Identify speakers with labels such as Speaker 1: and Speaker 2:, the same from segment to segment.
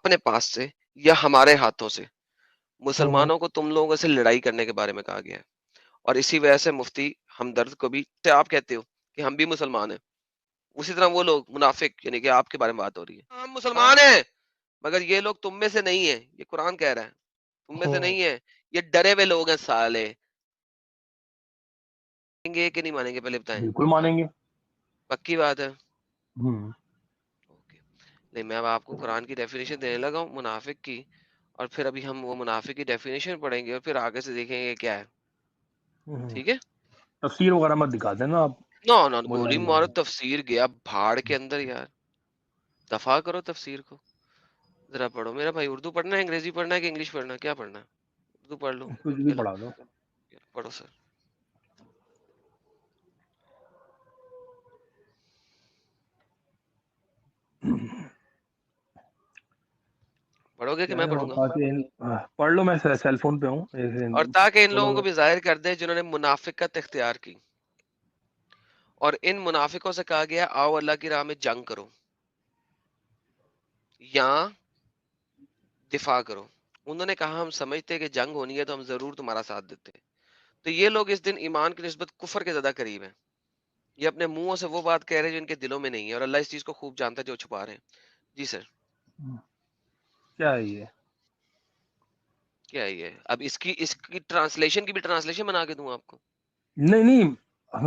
Speaker 1: اپنے پاس سے یا ہمارے ہاتھوں سے
Speaker 2: ہوں
Speaker 1: مسلمانوں کو تم لوگوں سے لڑائی کرنے کے بارے میں کہا گیا ہے. اور اسی وجہ سے مفتی ہمدرد کو بھی آپ کہتے ہو کہ ہم بھی مسلمان ہیں، اسی طرح وہ لوگ منافق یعنی کہ آپ کے بارے میں بات ہو رہی ہے ہم مسلمان ہیں مگر یہ لوگ تم میں سے نہیں ہیں، یہ قرآن کہہ رہا ہے تم میں سے
Speaker 2: ہوں
Speaker 1: نہیں ہے، یہ ڈرے ہوئے لوگ ہیں سالے. مانیں گے کہ نہیں مانیں گے پہلے بتائیں؟
Speaker 2: بالکل مانیں گے.
Speaker 1: پکی بات ہے.
Speaker 2: ہوں
Speaker 1: اوکے. نہیں میں اب آپ کو قرآن کی ڈیفینیشن دینے لگا ہوں منافق کی، اور پھر ابھی ہم وہ منافق کی ڈیفینیشن پڑھیں گے اور پھر آگے سے دیکھیں گے کیا ہے. ٹھیک ہے.
Speaker 2: تفسیر وغیرہ مت دکھا دینا آپ.
Speaker 1: نو
Speaker 2: مولا
Speaker 1: گولی
Speaker 2: علی
Speaker 1: مارو
Speaker 2: بابا.
Speaker 1: تفسیر گیا بھاڑ کے اندر یار، دفاع کرو تفسیر کو. ذرا پڑھو میرا بھائی. اردو پڑھنا ہے، انگریزی پڑھنا ہے کہ انگلش پڑھنا ہے؟ کیا پڑھنا ہے؟ اردو پڑھ لو.
Speaker 2: کچھ بھی پڑھا دو.
Speaker 1: پڑھو سر. پڑھو گے کہ میں پڑھوں گا؟
Speaker 2: پڑھ لو، میں سیل فون پہ ہوں.
Speaker 1: اور تاکہ ان لوگوں کو بھی ظاہر کر دے جنہوں نے منافقت اختیار کی. اور ان منافقوں سے کہا گیا آؤ اللہ کی راہ میں جنگ کرو یا دفاع کرو. انہوں نے کہا ہم سمجھتے کہ جنگ ہونی ہے تو ہم ضرور تمہارا ساتھ دیتے. تو یہ لوگ اس دن ایمان کی نسبت کفر کے زیادہ قریب ہیں. یہ اپنے منہوں سے وہ بات کہہ رہے ہیں جو ان کے دلوں میں نہیں ہے، اور اللہ اس چیز کو خوب جانتا ہے جو چھپا رہے ہیں. جی سر.
Speaker 2: کیا ہے یہ؟
Speaker 1: کیا ہے اب اس کی ٹرانسلیشن کی بھی ٹرانسلیشن بنا کے دوں آپ کو؟
Speaker 2: نہیں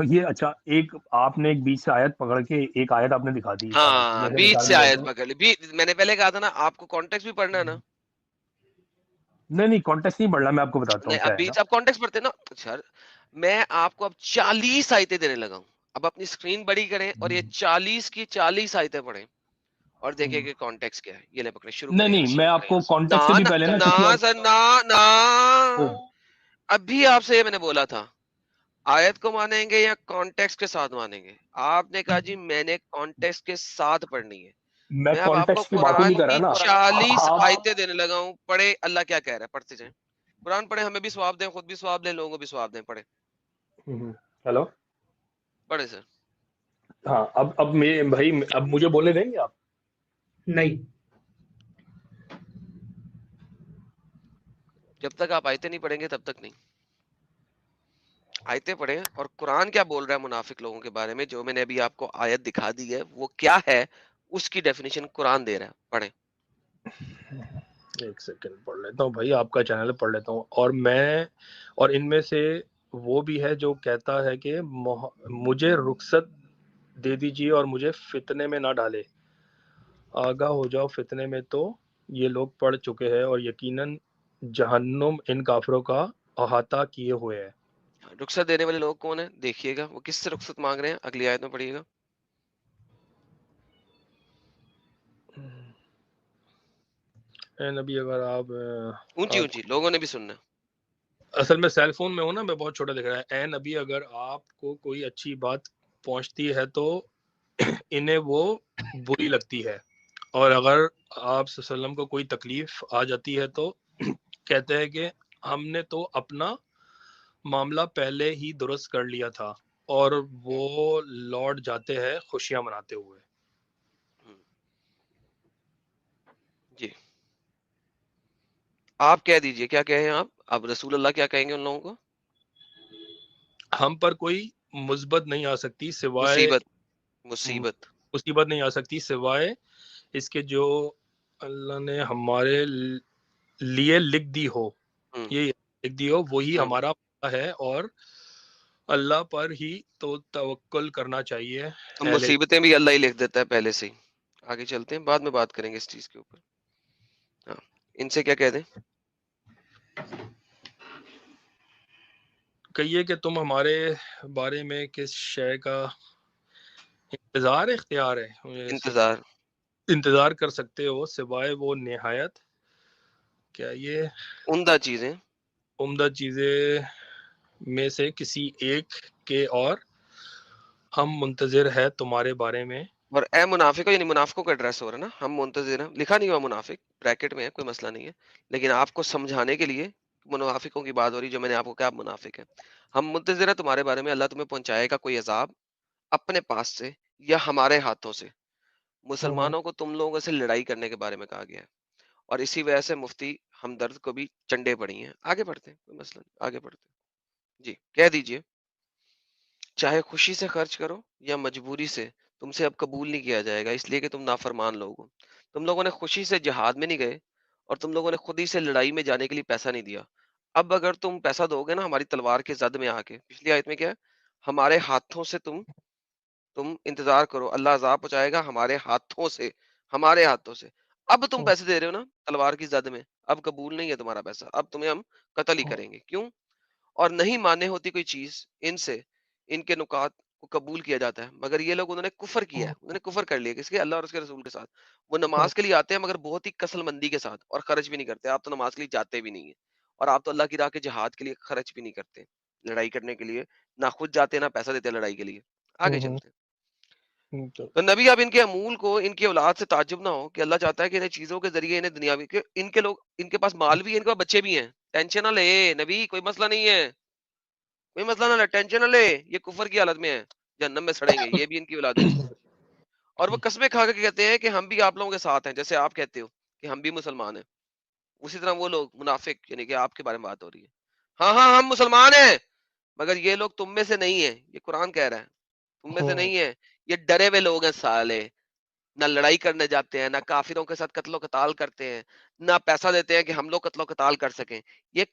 Speaker 2: یہ اچھا، ایک آپ نے ایک بیچ سے آیت پکڑ کے ایک آیت آپ نے دکھا دی.
Speaker 1: ہاں بیچ سے آیت پکڑ لی. میں نے پہلے کہا تھا نا آپ کو کانٹیکس بھی پڑھنا ہے نا.
Speaker 2: نہیں کانٹیکس نہیں پڑھ رہا، میں آپ کو بتاتا ہوں
Speaker 1: نہیں
Speaker 2: کیا
Speaker 1: اب
Speaker 2: ہے نا.
Speaker 1: بیچ آپ کانٹیکس پڑھتے نا سر. میں آپ کو اب 40 آیتیں دینے لگا ہوں. اب اپنی اسکرین بڑی کریں اور یہ 40 کی 40 آیتیں پڑھیں اور دیکھیں کہ کانٹیکس کیا ہے. یہ لے پکڑے شروع کریں یہاں
Speaker 2: نہیں میں آپ کو
Speaker 1: سے.
Speaker 2: کانٹیکس سے بھی پہلے نا کسی اور
Speaker 1: سر نا ابھی آپ سے یہ میں نے بولا تھا آیت کو مانیں گے یا کانٹیکس کے ساتھ مانیں گے؟ آپ نے کہا جی میں نے کانٹیکس کے ساتھ پڑھنی ہے.
Speaker 2: میں
Speaker 1: میں اب آپ کو
Speaker 2: کانٹیکس کی بات ہی
Speaker 1: قرآن
Speaker 2: نہیں کر رہا
Speaker 1: کی
Speaker 2: نا
Speaker 1: 40
Speaker 2: آپ.
Speaker 1: آیتیں دینے لگا ہوں. پڑھے اللہ کیا کہہ رہا ہے، پڑھتے جائیں. قرآن پڑھے، ہمیں بھی ثواب دیں، خود بھی ثواب دیں، لوگوں کو بھی ثواب دیں. پڑھے
Speaker 2: ہیلو.
Speaker 1: پڑھے سر.
Speaker 2: ہاں اب میں بھائی اب مجھے بولنے دیں گے آپ؟
Speaker 3: نہیں.
Speaker 1: جب تک آپ آیتیں نہیں پڑھیں گے تب تک نہیں. آیتیں پڑھیں اور قرآن کیا بول رہا ہے منافق لوگوں کے بارے میں. جو میں نے ابھی آپ کو آیت دکھا دی ہے وہ کیا ہے، اس کی ڈیفینیشن قرآن دے رہا ہے. پڑھیں.
Speaker 2: ایک سیکنڈ پڑھ لیتا ہوں بھائی، آپ کا چینل پڑھ لیتا ہوں. اور ان میں سے وہ بھی ہے جو کہتا ہے کہ مجھے رخصت دے دیجیے اور مجھے فتنے میں نہ ڈالے. آگاہ ہو جاؤ فتنے میں، تو یہ لوگ پڑھ چکے ہیں اور یقیناً جہنم ان کافروں کا احاطہ کیے ہوئے ہے.
Speaker 1: رخصت دینے والے لوگ کون ہیں؟ دیکھیے گا وہ کس سے رخصت مانگ رہے ہیں، اگلی آیت میں پڑھیے گا.
Speaker 2: اے نبی اگر آپ
Speaker 1: اونچی لوگوں نے بھی سننا.
Speaker 2: اصل میں سیل فون میں ہوں نا، میں بہت چھوٹا دکھ رہا ہے. اے نبی اگر آپ کو کوئی اچھی بات پہنچتی ہے تو انہیں وہ بری لگتی ہے، اور اگر آپ صلی اللہ علیہ وسلم کو کوئی تکلیف آ جاتی ہے تو کہتے ہیں کہ ہم نے تو اپنا معاملہ پہلے ہی درست کر لیا تھا، اور وہ لوٹ جاتے ہیں خوشیاں مناتے ہوئے.
Speaker 1: جی آپ کہہ دیجئے کیا کہیں آپ. اب رسول اللہ کیا کہیں گے ان لوگوں کو؟
Speaker 2: ہم پر کوئی مثبت نہیں آ سکتی سوائے مصیبت نہیں آ سکتی سوائے اس کے جو اللہ نے ہمارے لیے لکھ دی ہو. یہ لکھ دی ہو وہی ہمارا ہے، اور اللہ پر ہی تو توکل کرنا چاہیے.
Speaker 1: مصیبتیں بھی اللہ ہی لکھ دیتا ہے پہلے سے ہی. آگے چلتے ہیں، بعد میں بات کریں گے اس چیز کے اوپر. ہاں ان سے کیا کہہ دیں؟
Speaker 2: کہیے کہ تم ہمارے بارے میں کس شے کا انتظار اختیار ہے، انتظار کر سکتے ہو سوائے وہ نہایت کیا یہ عمدہ چیزیں میں سے کسی ایک کے، اور ہم منتظر ہے تمہارے بارے میں.
Speaker 1: اور اے منافق، یعنی منافقوں کا ایڈریس ہو رہا ہے نا. ہم منتظر ہیں، لکھا نہیں ہوا منافق، بریکٹ میں ہے، کوئی مسئلہ نہیں ہے، لیکن آپ کو سمجھانے کے لیے منافقوں کی بات ہو رہی جو میں نے آپ کو کہا آپ منافق ہیں. ہم منتظر ہیں تمہارے بارے میں، اللہ تمہیں پہنچائے گا کوئی عذاب اپنے پاس سے یا ہمارے ہاتھوں سے. مسلمانوں کو تم لوگوں سے لڑائی کرنے کے بارے میں کہا گیا ہے. اور اسی وجہ سے مفتی ہمدرد کو بھی چنڈے پڑی ہیں. آگے بڑھتے ہیں, کوئی مسئلہ نہیں, آگے بڑھتے ہیں. جی کہہ دیجئے. چاہے خوشی سے خرچ کرو یا مجبوری سے, تم سے اب قبول نہیں کیا جائے گا, اس لیے کہ تم نافرمان لوگ ہو. تم لوگوں نے خوشی سے جہاد میں نہیں گئے, اور تم لوگوں نے خود ہی سے لڑائی میں جانے کے لیے پیسہ نہیں دیا. اب اگر تم پیسہ دو گے نا ہماری تلوار کے زد میں آ کے, پچھلی آیت میں کیا ہے, ہمارے ہاتھوں سے تم انتظار کرو, اللہ عذاب پہنچائے گا ہمارے ہاتھوں سے, ہمارے ہاتھوں سے. اب تم پیسے دے رہے ہو نا تلوار کی زد میں, اب قبول نہیں ہے تمہارا پیسہ, اب تمہیں ہم قتل ہی کریں گے. کیوں؟ اور نہیں مانے ہوتی کوئی چیز ان سے, ان کے نکات کو قبول کیا جاتا ہے, مگر یہ لوگ انہوں نے کفر کیا ہے, انہوں نے کفر کر لیا, کس کے؟ اللہ اور اس کے رسول کے ساتھ. وہ نماز کے لیے آتے ہیں مگر بہت ہی کسل مندی کے ساتھ, اور خرچ بھی نہیں کرتے. آپ تو نماز کے لیے جاتے بھی نہیں ہیں, اور آپ تو اللہ کی راہ کے جہاد کے لیے خرچ بھی نہیں کرتے, لڑائی کرنے کے لیے نہ خود جاتے نہ پیسہ دیتے لڑائی کے لیے. آگے چلتے ہیں. تو نبی اب ان کے امول کو, ان کی اولاد سے تعجب نہ ہو کہ اللہ چاہتا ہے کہ انہیں چیزوں کے ذریعے انہیں دنیاوی, کہ ان کے لوگ, ان کے پاس مال بھی ہے, ان کے پاس بچے بھی ہیں, ٹینشن نہ لے نبی, کوئی مسئلہ نہیں ہے, کوئی مسئلہ نہ لے, ٹینشن نہ لے, یہ کفر کی حالت میں ہے, جہنم میں سڑیں گے, یہ بھی ان کی اولادیں ہیں. اور وہ قسمیں کھا کے کہتے ہیں کہ ہم بھی آپ لوگوں کے ساتھ ہیں, جیسے آپ کہتے ہو کہ ہم بھی مسلمان ہیں. اسی طرح وہ لوگ منافق, یعنی کہ آپ کے بارے میں بات ہو رہی ہے, ہاں ہاں ہم مسلمان ہیں, مگر یہ لوگ تم میں سے نہیں ہیں, یہ قرآن کہہ رہا ہے, تم میں سے نہیں ہیں, یہ ڈرے ہوئے لوگ ہیں سالے, نہ لڑائی کرنے جاتے ہیں, نہ کافروں کے ساتھ قتل و قتال کرتے ہیں, نہ پیسہ دیتے ہیں کہ ہم لوگ قتل و قتال کر سکیں. یہ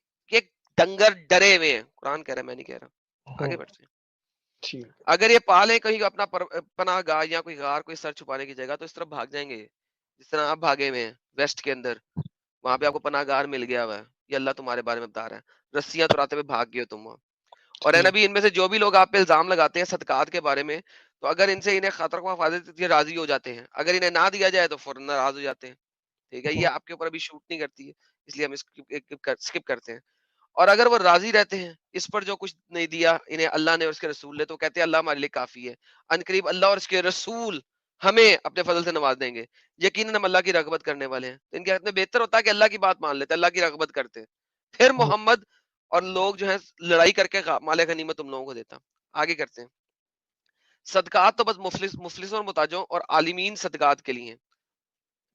Speaker 1: ڈنگر ڈرے ہوئے ہیں, قرآن کہہ رہا ہے, میں نہیں کہہ رہا. آگے بڑھتے ہیں. اگر یہ پالیں کہیں اپنا پناہ گاہ یا کوئی غار, کوئی سر چھپانے کی جگہ, تو اس طرف بھاگ جائیں گے جس طرح آپ بھاگے ہوئے ہیں ویسٹ کے اندر, وہاں پہ آپ کو پناہ گار مل گیا ہوا ہے. یہ اللہ تمہارے بارے میں بتا رہا ہے, رسیاں توڑاتے ہوئے بھاگ گئے ہو تم وہاں. اور اے نبی, ان میں سے جو بھی لوگ آپ پہ الزام لگاتے ہیں صدقات کے بارے میں, تو اگر ان سے انہیں خطر کو حفاظت راضی ہو جاتے ہیں, اگر انہیں نہ دیا جائے تو فوراً ناراض ہو جاتے ہیں. ٹھیک ہے, یہ آپ کے اوپر ابھی شوٹ نہیں کرتی ہے, اس لیے ہم اسکپ کرتے ہیں. اور اگر وہ راضی رہتے ہیں اس پر جو کچھ نہیں دیا انہیں اللہ نے اور اس کے رسول نے, تو کہتے ہیں اللہ ہمارے لیے کافی ہے, ان قریب اللہ اور اس کے رسول ہمیں اپنے فضل سے نواز دیں گے, یقیناً ہم اللہ کی رغبت کرنے والے ہیں. تو ان کے حق میں بہتر ہوتا ہے کہ اللہ کی بات مان لیتے, اللہ کی رغبت کرتے, پھر محمد اور لوگ جو ہے لڑائی کر کے مال غنیمت تم لوگوں کو دیتا. آگے کرتے ہیں. صدقات تو بس مفلسوں اور محتاجوں اور عالمین صدقات کے لیے ہیں,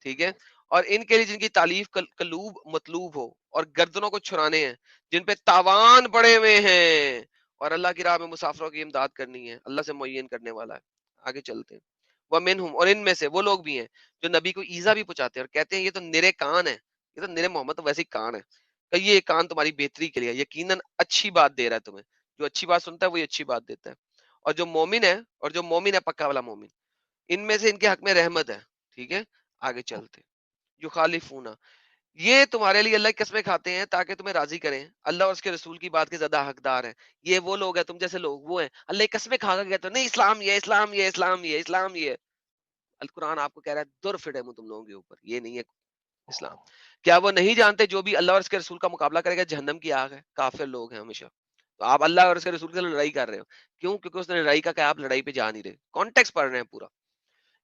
Speaker 1: ٹھیک ہے, اور ان کے لیے جن کی تعلیف قلوب مطلوب ہو, اور گردنوں کو چھڑانے ہیں جن پہ تاوان پڑے ہوئے ہیں, اور اللہ کی راہ میں مسافروں کی امداد کرنی ہے, اللہ سے معین کرنے والا ہے. آگے چلتے ہیں. وَمِنْهُمْ, اور ان میں سے وہ لوگ بھی ہیں جو نبی کو ایذا بھی پہنچاتے ہیں اور کہتے ہیں یہ تو نرے کان ہے, یہ تو نرے محمد تو ویسے ہی کان ہے, کہ یہ کان تمہاری بہتری کے لیے, یقیناً اچھی بات دے رہا ہے تمہیں, جو اچھی بات سنتا ہے وہی اچھی بات دیتا ہے. اور جو مومن ہے, اور جو مومن ہے پکا والا مومن, ان میں سے ان کے حق میں رحمت ہے. ٹھیک ہے, آگے چلتے. یخالفون, یہ تمہارے لیے اللہ کی قسمیں کھاتے ہیں تاکہ تمہیں راضی کریں, اللہ اور اس کے رسول کی بات کے زیادہ حقدار ہیں. یہ وہ لوگ ہیں, تم جیسے لوگ وہ ہیں, اللہ کی قسمیں کھا کر کہتے ہیں نہیں اسلام یہ, اسلام یہ, اسلام یہ, اسلام یہ. القرآن آپ کو کہہ رہا ہے در فٹے منہ تم لوگوں کے اوپر, یہ نہیں ہے اسلام. کیا وہ نہیں جانتے جو بھی اللہ اور اس کے رسول کا مقابلہ کرے گا جہنم کی آگ ہے؟ کافر لوگ ہیں ہمیشہ. تو آپ اللہ اور اس کے رسول کے لڑائی کر رہے ہو, کیوں؟ کیونکہ اس نے لڑائی کا کہا, آپ لڑائی پہ جا نہیں رہے, کانٹیکس پڑھ رہے ہیں پورا.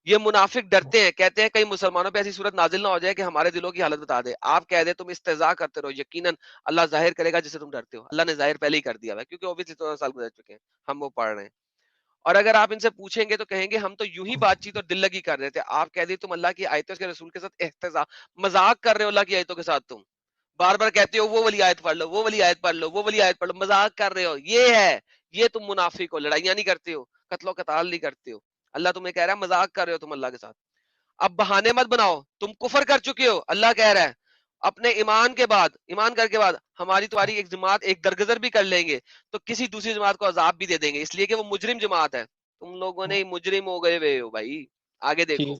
Speaker 1: یہ منافق ڈرتے ہیں, کہتے ہیں کہیں مسلمانوں پہ ایسی صورت نازل نہ ہو جائے کہ ہمارے دلوں کی حالت بتا دے. آپ کہہ دیں تم استہزاء کرتے رہو, یقیناً اللہ ظاہر کرے گا جسے تم ڈرتے ہو. اللہ نے ظاہر پہلے ہی کر دیا ہے, کیونکہ اوبیسلی 14 سال گزر چکے ہیں, ہم وہ پڑھ رہے ہیں. اور اگر آپ ان سے پوچھیں گے تو کہیں گے ہم تو یوں ہی بات چیت اور دل لگی کر رہے تھے. آپ کہہ دیں تم اللہ کی آیتوں کے رسول کے ساتھ احتجاج, مذاق کر رہے ہو اللہ کی آیتوں کے ساتھ. تم بار بار کہتے ہو وہ والی آیت پڑھ لو, وہ والی آیت پڑھ لو, وہ والی آیت پڑھ لو, مذاق کر رہے ہو. یہ ہے, یہ تم منافق ہو, لڑائیاں نہیں کرتے ہو, قتل و قتال نہیں کرتے ہو. اللہ تمہیں کہہ رہا ہے مذاق کر رہے ہو تم اللہ کے ساتھ. اب بہانے مت بناؤ, تم کفر کر چکے ہو. اللہ کہہ رہا ہے اپنے ایمان کے بعد, ایمان کر کے بعد ہماری تمہاری ایک جماعت ایک درگزر بھی کر لیں گے تو کسی دوسری جماعت کو عذاب بھی دے دیں گے, اس لیے کہ وہ مجرم جماعت ہے. تم لوگوں نے مجرم ہو گئے ہوئے ہو بھائی. آگے دیکھو.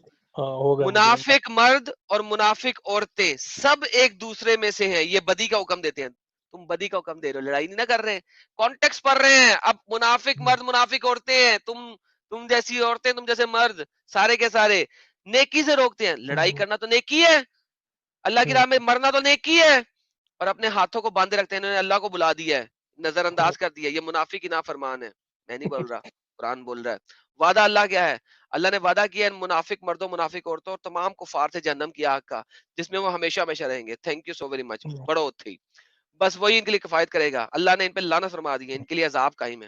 Speaker 1: منافق مرد اور منافق عورتیں سب ایک دوسرے میں سے ہیں, یہ بدی کا حکم دیتے ہیں. تم بدی کا حکم دے رہے ہو, لڑائی نہیں نہ کر رہے ہیں, کانٹیکس پڑھ رہے ہیں. اب منافق مرد منافق عورتیں ہیں, تم جیسی عورتیں, تم جیسے مرد, سارے کے سارے نیکی سے روکتے ہیں. لڑائی کرنا تو نیکی ہے, اللہ کی راہ میں مرنا تو نیکی ہے, اور اپنے ہاتھوں کو باندھے رکھتے ہیں. انہوں نے اللہ کو بلا دیا ہے, نظر انداز کر دیا. یہ منافق کی نافرمان ہے. میں نہیں بول رہا, قرآن بول رہا ہے. وعدہ اللہ کیا ہے؟ اللہ نے وعدہ کیا ہے منافق مردوں, منافق عورتوں اور تمام کفار سے جہنم کی آگ کا, جس میں وہ ہمیشہ ہمیشہ رہیں گے. Thank you so very much, بڑو تھی. بس وہی ان کے لیے کفایت کرے گا. اللہ نے ان پہ لعنت فرما دی ہے, ان کے لیے عذاب قائم ہے.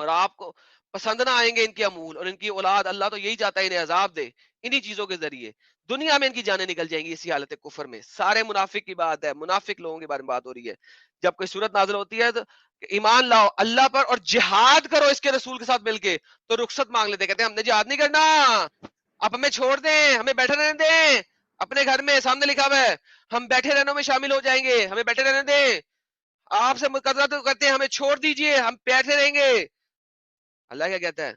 Speaker 1: اور آپ کو پسند نہ آئیں گے ان کے امول اور ان کی اولاد. اللہ تو یہی چاہتا ہے انہیں عذاب دے انہی چیزوں کے ذریعے. دنیا میں ان کی جانیں نکل جائیں گی اسی حالت کفر میں. سارے منافق کی بات ہے, منافق لوگوں کے بارے میں بات ہو رہی ہے. جب کوئی صورت نازل ہوتی ہے تو ایمان لاؤ اللہ پر اور جہاد کرو اس کے رسول کے ساتھ مل کے, تو رخصت مانگ لیتے, کہتے ہیں ہم نے جہاد نہیں کرنا, آپ ہمیں چھوڑ دیں, ہمیں بیٹھے رہنے دیں اپنے گھر میں, سامنے لکھا ہوا ہے ہم بیٹھے رہنے میں شامل ہو جائیں گے, ہمیں بیٹھے رہنے دیں, آپ سے مقررہ تو کرتے ہیں ہمیں چھوڑ دیجئے ہم بیٹھے رہیں گے. اللہ کیا کہتا ہے,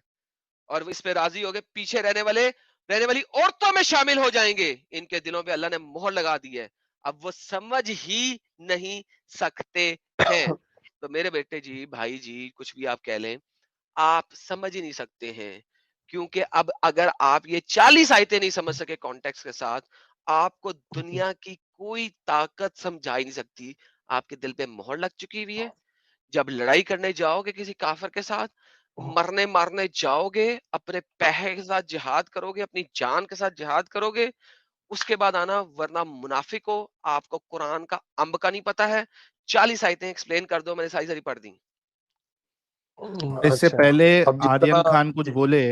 Speaker 1: اور اس پہ راضی ہو گئے پیچھے رہنے والی عورتوں میں شامل ہو جائیں گے. ان کے دلوں پہ اللہ نے مہر لگا دی ہے, اب وہ سمجھ ہی نہیں سکتے ہیں. تو میرے بیٹے جی, بھائی جی, کچھ بھی آپ کہہ لیں, آپ سمجھ ہی نہیں سکتے ہیں, کیونکہ اب اگر آپ یہ 40 آیتیں نہیں سمجھ سکے کانٹیکس کے ساتھ, آپ کو دنیا کی کوئی طاقت سمجھا ہی نہیں سکتی. آپ کے دل پہ مہر لگ چکی ہوئی ہے. جب لڑائی کرنے جاؤ گے کسی کافر کے ساتھ, مرنے مارنے جاؤ گے, اپنے پیسے کے ساتھ جہاد کرو گے, اپنی جان کے ساتھ جہاد کرو گے, اس کے بعد آنا, ورنہ منافق ہو. آپ کو قرآن کا امب کا نہیں پتا ہے. 40 آیتیں ایکسپلین کر دو, میں نے ساری پڑھ دی.
Speaker 3: اس سے
Speaker 2: اچھا
Speaker 3: پہلے
Speaker 2: اب جتنا
Speaker 3: آرین خان کچھ بولے,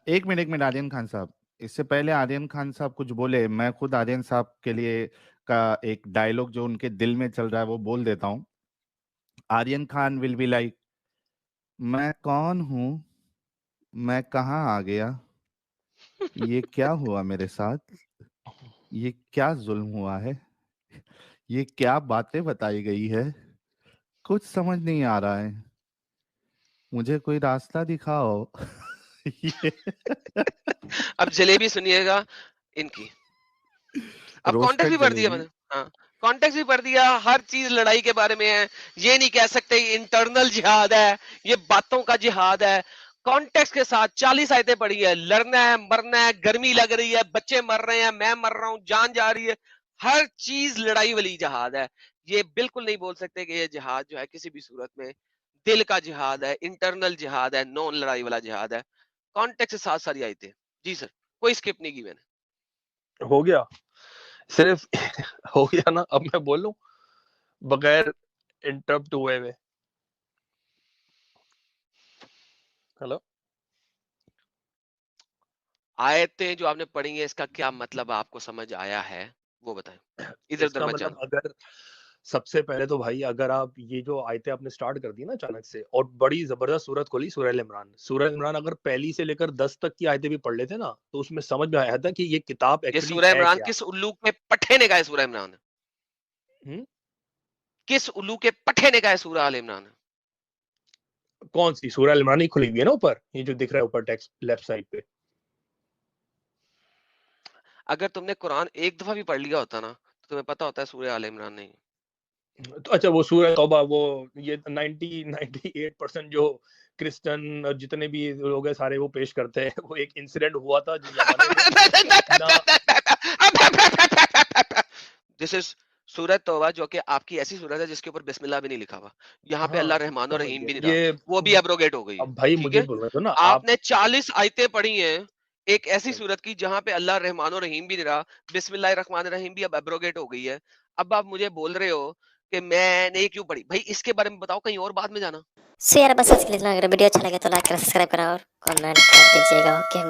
Speaker 3: ایک منٹ آرین خان صاحب, اس سے پہلے آرین خان صاحب کچھ بولے, میں خود آرین صاحب کے لیے کا ایک ڈائلوگ جو ان کے دل میں چل رہا ہے وہ بول دیتا ہوں. Aryan Khan will be like, میں کون ہوں, میں کہاں آ گیا, یہ کیا ہوا میرے ساتھ, یہ کیا ظلم ہوا ہے, یہ کیا باتیں بتائی گئی ہے, کچھ سمجھ نہیں آ رہا ہے, مجھے کوئی راستہ دکھاؤ.
Speaker 1: اب جلیبی سنیے گا ان کی, اب کانٹیکٹ بھی
Speaker 3: روسٹڈ
Speaker 1: پڑھ دیا میں
Speaker 3: جلیبی.
Speaker 1: نے, ہاں کانٹیکٹ بھی پڑھ دیا, ہر چیز لڑائی کے بارے میں ہے. یہ نہیں کہہ سکتے انٹرنل جہاد ہے, یہ باتوں کا جہاد ہے. کانٹیکٹ کے ساتھ 40 آیتیں پڑھی ہے, لڑنا ہے, مرنا ہے, گرمی لگ رہی ہے, بچے مر رہے ہیں, میں مر رہا ہوں, جان جا رہی ہے, ہر چیز لڑائی والی جہاد ہے. یہ بالکل نہیں بول سکتے کہ یہ جہاد جو ہے کسی بھی صورت میں دل کا جہاد ہے, انٹرنل جہاد ہے, نون لڑائی والا جہاد ہے. کانٹیکٹ سے ساتھ ساری آیتیں. جی سر, کوئی اسکپ نہیں کی میں نے.
Speaker 2: ہو گیا, صرف ہو گیا نا. اب میں بولوں بغیر انٹرپٹ ہوئے ہوئے. ہلو,
Speaker 1: آیتیں جو آپ نے پڑھی ہیں اس کا کیا مطلب آپ کو سمجھ آیا ہے وہ بتائیں, ادھر
Speaker 2: اس
Speaker 1: ادھر
Speaker 2: کا
Speaker 1: مت
Speaker 2: مطلب
Speaker 1: جانا.
Speaker 2: اگر سب سے پہلے تو بھائی اگر آپ یہ جو آیتیں آپ نے سٹارٹ کر دی نا اچانک سے, اور بڑی زبردست سورت کھولی سورہ ال عمران. سورہ ال عمران اگر پہلی سے لے کر 10 تک کی آیتیں بھی پڑھ لیتے نا تو اس میں سمجھ میں آیا تھا کہ یہ کتاب
Speaker 1: یہ
Speaker 2: ایکچولی
Speaker 1: سورہ
Speaker 2: ہے
Speaker 1: عمران
Speaker 2: کیا.
Speaker 1: کس الو کے پٹھے نے کہا ہے سورہ عمران, کس الو کے پٹھے نے کہا ہے سورہ آل عمران.
Speaker 2: کون سی سورہ ال عمران ہی کھلی ہوئی ہے نا اوپر, یہ جو دکھ رہا ہے اوپر ٹیکسٹ لیفٹ سائڈ پہ.
Speaker 1: اگر تم نے قرآن ایک دفعہ بھی پڑھ لیا ہوتا نا تو تمہیں پتا ہوتا ہے سورہ آل عمران نہیں.
Speaker 2: تو اچھا وہ سورہ توبہ, وہ یہ 98% جو کرسچن اور جتنے بھی لوگ ہیں سارے وہ پیش کرتے ہیں, وہ ایک انسیڈنٹ ہوا تھا جس زمانے میں نہ.
Speaker 1: دس از سورۃ توبہ, جو کہ آپ کی ایسی سورت ہے جس کے اوپر بسم اللہ بھی نہیں لکھا ہوا, یہاں پہ
Speaker 2: ہاں
Speaker 1: اللہ رحمان اور
Speaker 2: سمجھ
Speaker 1: رحیم
Speaker 2: گیا
Speaker 1: بھی نہیں رہا,
Speaker 2: یہ.
Speaker 1: وہ بھی ایبروگیٹ ہو گئی ہے.
Speaker 2: اب بھائی
Speaker 1: ٹھیک
Speaker 2: مجھے
Speaker 1: ہے,
Speaker 2: بول رہے تھے نا
Speaker 1: آپ
Speaker 2: آپ,
Speaker 1: نے 40 آیتیں پڑھی ہیں ایک ایسی صورت کی جہاں پہ اللہ رحمان و رحیم بھی نہیں رہا, بسم اللہ الرحمن الرحیم بھی اب ایبروگیٹ ہو گئی ہے. اب آپ مجھے بول رہے ہو کہ میں نے کیوں پڑھی, بھائی اس کے بارے میں بتاؤ, کہیں اور بعد میں جانا.
Speaker 4: سو یار بس آج کے لیے اتنا. اگر ویڈیو اچھا لگے تو لائک کریں, سبسکرائب کریں اور کمنٹ کر دیجیے گا. اوکے.